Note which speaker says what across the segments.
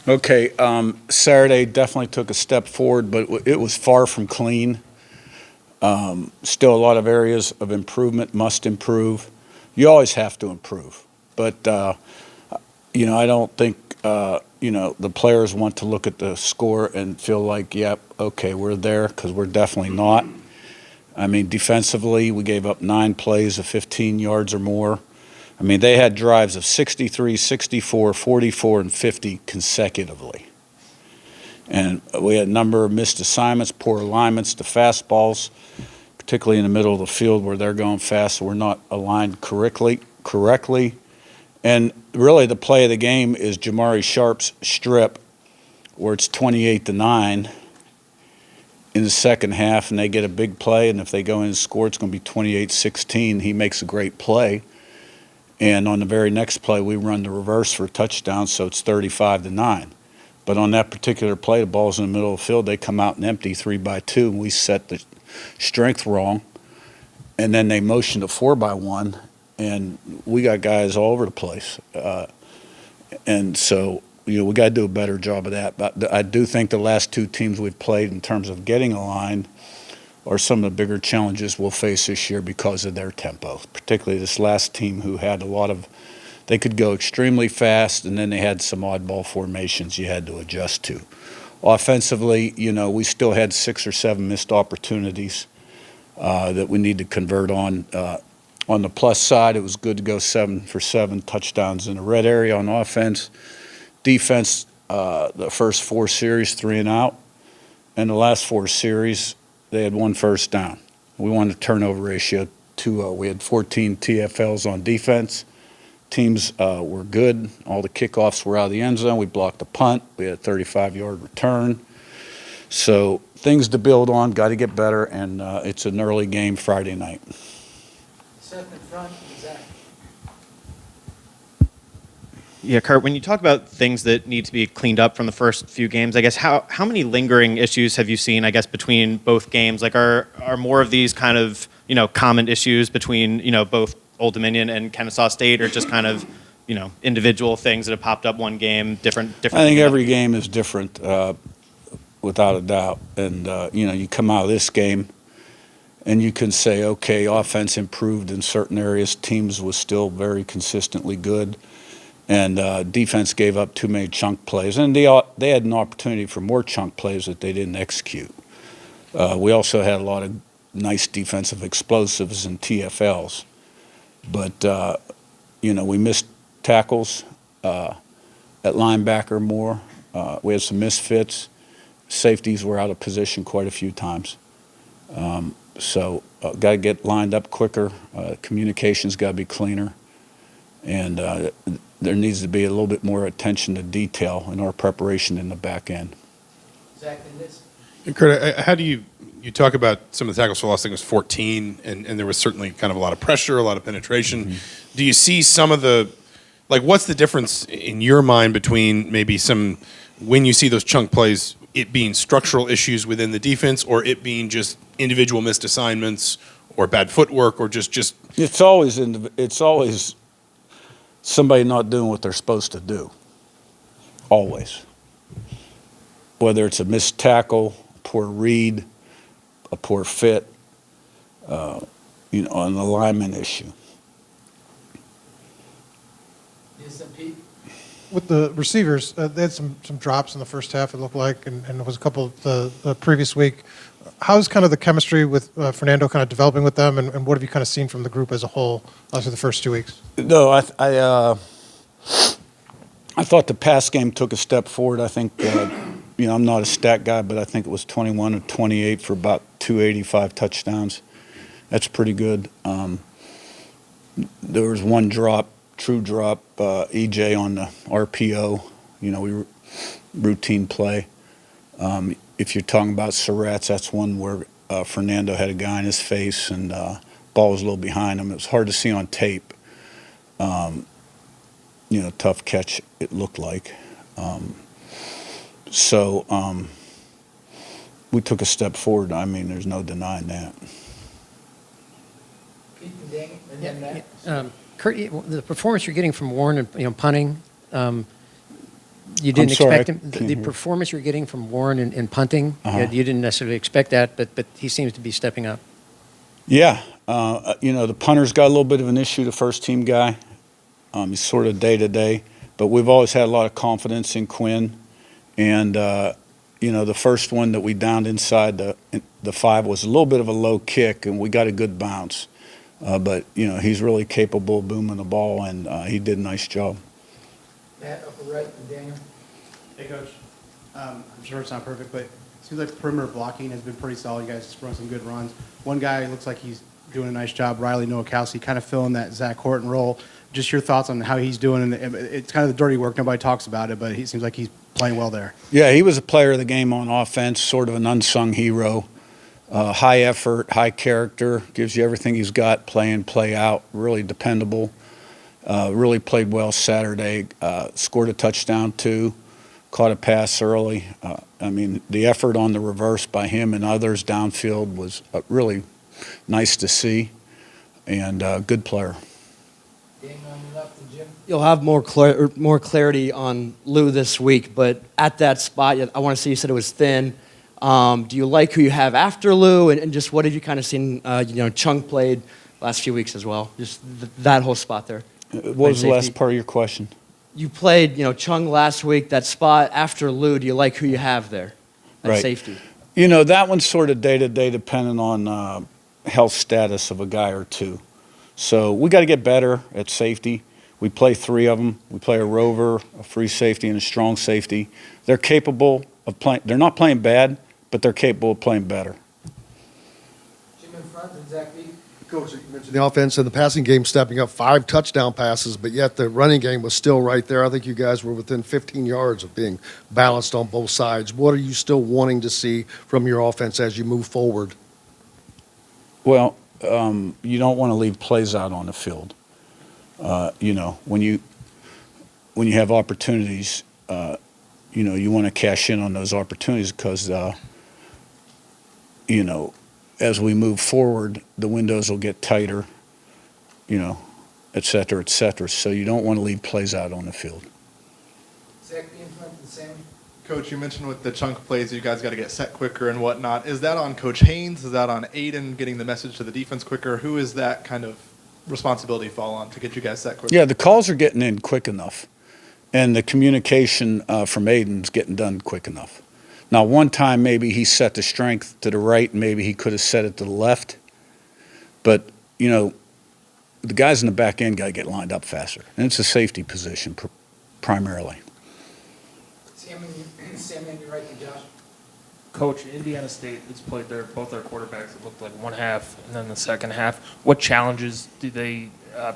Speaker 1: Okay, Saturday definitely took a step forward, but it was far from clean. Still a lot of areas of improvement, must improve. You always have to improve. But, I don't think, the players want to look at the score and feel like, yep, okay, we're there, because we're definitely not. I mean, defensively, we gave up 9 plays of 15 yards or more. I mean, they had drives of 63, 64, 44, and 50 consecutively. And we had a number of missed assignments, poor alignments to fastballs, particularly in the middle of the field where they're going fast, so we're not aligned correctly. And really the play of the game is Jamari Sharp's strip, where it's 28-9 in the second half, and they get a big play, and if they go in and score, it's going to be 28-16. He makes a great play. And on the very next play, we run the reverse for a touchdown, so it's 35-9. But on that particular play, the ball's in the middle of the field. They come out and empty 3-2, and we set the strength wrong. And then they motioned a 4-1, and we got guys all over the place. And so, we got to do a better job of that. But I do think the last 2 teams we've played in terms of getting aligned are some of the bigger challenges we'll face this year because of their tempo, particularly this last team who had they could go extremely fast, and then they had some oddball formations you had to adjust to. Offensively, we still had 6 or 7 missed opportunities that we need to convert on. On the plus side, it was good to go 7 for 7 touchdowns in the red area on offense. Defense, the first 4 series, 3 and out. And the last 4 series, they had 1 first down. We won the turnover ratio 2-0. We had 14 TFLs on defense. Teams were good. All the kickoffs were out of the end zone. We blocked a punt. We had a 35-yard return. So things to build on, got to get better, and it's an early game Friday night.
Speaker 2: Second in front, Zach.
Speaker 3: Yeah, Curt, when you talk about things that need to be cleaned up from the first few games, I guess how many lingering issues have you seen, I guess, between both games? Like, are more of these kind of, common issues between, both Old Dominion and Kennesaw State, or just kind of, individual things that have popped up one game, different?
Speaker 1: I think every game is different, without a doubt. And, you come out of this game and you can say, okay, offense improved in certain areas. Teams was still very consistently good. And defense gave up too many chunk plays. And they had an opportunity for more chunk plays that they didn't execute. We also had a lot of nice defensive explosives and TFLs. But, we missed tackles at linebacker more. We had some misfits. Safeties were out of position quite a few times. So got to get lined up quicker. Communication's got to be cleaner. And there needs to be a little bit more attention to detail in our preparation in the back end.
Speaker 2: Zach, in this.
Speaker 4: Curt, how do you talk about some of the tackles for loss? I think it was 14, and there was certainly kind of a lot of pressure, a lot of penetration. Mm-hmm. Do you see some of what's the difference in your mind between maybe when you see those chunk plays, it being structural issues within the defense, or it being just individual missed assignments or bad footwork, or just
Speaker 1: It's always somebody not doing what they're supposed to do. Always. Whether it's a missed tackle, poor read, a poor fit, an alignment issue.
Speaker 2: Yes, and Pete.
Speaker 5: With the receivers, they had some drops in the first half, it looked like, and there was a couple the previous week. How's kind of the chemistry with Fernando kind of developing with them, and what have you kind of seen from the group as a whole through the first 2 weeks?
Speaker 1: No, I thought the pass game took a step forward. I think, I'm not a stat guy, but I think it was 21 or 28 for about 285 touchdowns. That's pretty good. There was one true drop, EJ on the RPO. Routine play. If you're talking about Surratt's, that's one where Fernando had a guy in his face and ball was a little behind him. It was hard to see on tape. Tough catch, it looked like. We took a step forward. I mean, there's no denying that.
Speaker 2: Pete and Danny, and then Matt.
Speaker 6: Curt, the performance you're getting from Warren and punting, You didn't
Speaker 1: I'm sorry,
Speaker 6: expect him,
Speaker 1: I
Speaker 6: the
Speaker 1: can't hear.
Speaker 6: performance you're getting from Warren in punting,
Speaker 1: Uh-huh.
Speaker 6: you didn't necessarily expect that, but he seems to be stepping up.
Speaker 1: Yeah, the punter's got a little bit of an issue, the first team guy. He's sort of day to day, but we've always had a lot of confidence in Quinn. And, the first one that we downed inside the 5 was a little bit of a low kick, and we got a good bounce. But he's really capable of booming the ball, and he did a nice job.
Speaker 2: Matt, upper right, and Daniel.
Speaker 7: Hey, Coach. I'm sure it's not perfect, but it seems like perimeter blocking has been pretty solid. You guys run some good runs. One guy looks like he's doing a nice job, Riley Nowakowski, kind of filling that Zach Horton role. Just your thoughts on how he's doing. And it's kind of the dirty work. Nobody talks about it, but he seems like he's playing well there.
Speaker 1: Yeah, he was a player of the game on offense, sort of an unsung hero. High effort, high character, gives you everything he's got, play in, play out, really dependable. Really played well Saturday, scored a touchdown too, caught a pass early. The effort on the reverse by him and others downfield was really nice to see, and good player.
Speaker 2: Daniel on your left, and Jim.
Speaker 8: You'll have more clarity on Lou this week, but at that spot, I want to say you said it was thin. Do you like who you have after Lou, and just what have you kind of seen? Chung played last few weeks as well. Just that whole spot there.
Speaker 1: What was the last
Speaker 8: Safety.
Speaker 1: part of your question?
Speaker 8: You played, Chung last week. That spot after Lou, do you like who you have there at
Speaker 1: Right.
Speaker 8: safety?
Speaker 1: That one's sort of day-to-day depending on health status of a guy or two. So we got to get better at safety. We play 3 of them. We play a rover, a free safety, and a strong safety. They're capable of playing. They're not playing bad, but they're capable of playing better.
Speaker 2: Jim in front, and Zach Beek.
Speaker 9: Coach, you mentioned the offense and the passing game stepping up 5 touchdown passes, but yet the running game was still right there. I think you guys were within 15 yards of being balanced on both sides. What are you still wanting to see from your offense as you move forward?
Speaker 1: Well, you don't want to leave plays out on the field. When you have opportunities, you want to cash in on those opportunities because, as we move forward, the windows will get tighter, et cetera, et cetera. So you don't want to leave plays out on the field.
Speaker 2: Zach Beek in front, and Sammy.
Speaker 10: Coach, you mentioned with the chunk plays, you guys got to get set quicker and whatnot. Is that on Coach Haynes? Is that on Aiden getting the message to the defense quicker? Who is that kind of responsibility fall on to get you guys set quicker?
Speaker 1: Yeah, the calls are getting in quick enough, and the communication from Aiden's getting done quick enough. Now, one time maybe he set the strength to the right, and maybe he could have set it to the left, but the guys in the back end got to get lined up faster, and it's a safety position primarily.
Speaker 2: Sammy on your right, and Josh.
Speaker 11: Coach, Indiana State has played both their quarterbacks. It looked like one half and then the second half. What challenges do they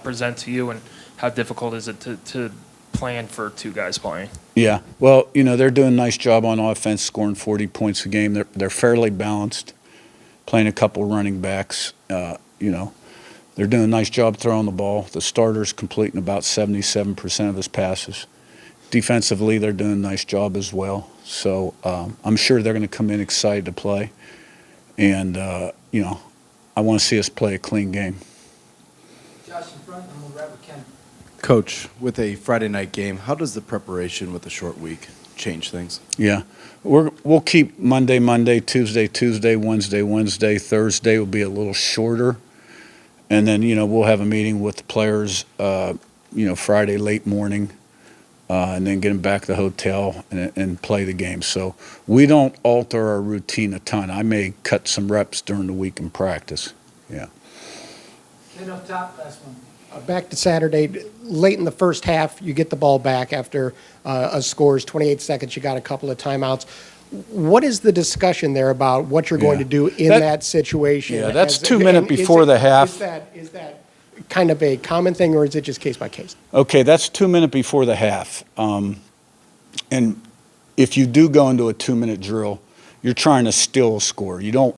Speaker 11: present to you, and how difficult is it to plan for 2 guys playing?
Speaker 1: Yeah, well, they're doing a nice job on offense, scoring 40 points a game. They're fairly balanced, playing a couple running backs. They're doing a nice job throwing the ball. The starter's completing about 77% of his passes. Defensively, they're doing a nice job as well. So I'm sure they're going to come in excited to play. And, I want to see us play a clean game.
Speaker 2: Josh in front, and we'll wrap with Ken.
Speaker 12: Coach, with a Friday night game, how does the preparation with a short week change things?
Speaker 1: Yeah, we'll keep Monday, Tuesday, Wednesday. Thursday will be a little shorter. And then, we'll have a meeting with the players, Friday late morning. And then get them back to the hotel and play the game. So we don't alter our routine a ton. I may cut some reps during the week in practice. Yeah.
Speaker 2: Ken up top, last one.
Speaker 13: Back to Saturday, late in the first half, you get the ball back after a scores, 28 seconds, you got a couple of timeouts. What is the discussion there about what you're going to do in that situation?
Speaker 1: Yeah, that's 2 minutes before the half.
Speaker 13: Is that kind of a common thing, or is it just case by case?
Speaker 1: Okay, that's 2 minutes before the half. And if you do go into a 2-minute drill, you're trying to steal a score. You don't